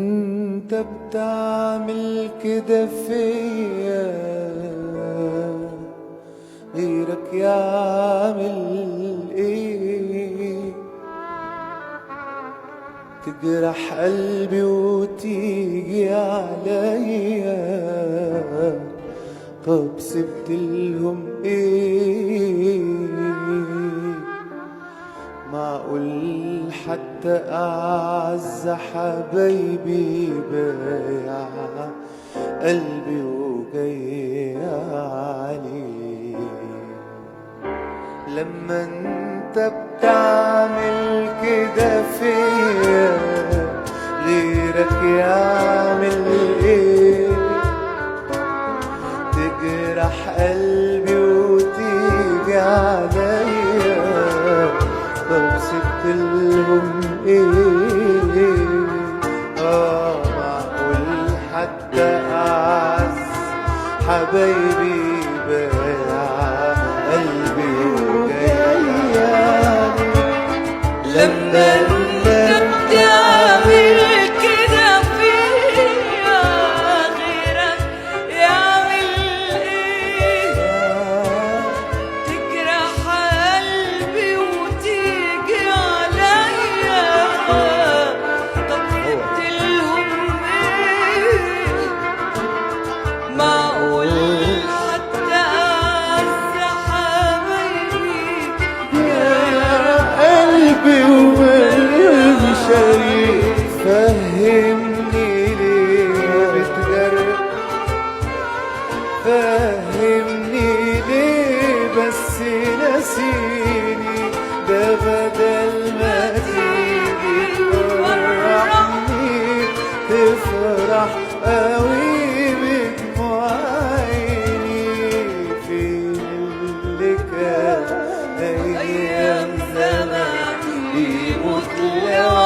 انت بتعمل كده فيا، غيرك يعمل ايه؟ تجرح قلبي وتيجي عليا، طب سبت لهم ايه؟ معقول حتى أعز حبايبي بايع قلبي وجاي عليه؟ لما انت بتعمل كده فيا، غيرك يعمل ايه؟ تجرح قلبي وتيجي عليا، طب سبت لهم ايه؟ معقول حتى أعز حبايبي بايع قلبي وجاي عليه؟ لما انت بتعمل كده فيا، غيرك يعمل ايه؟ تجرح قلبي وتيجي عليا، طب سبت لهم ايه؟ معقول حتى أعز حبايبي قلبي وقلبي شريك. فهمني ليه بتجرح، فهمني ليه بس نسيني، ده بدل ما تيجي تفرحني تفرح قوي بدموع عيني. فين اللي كان أيام زمان يموت لو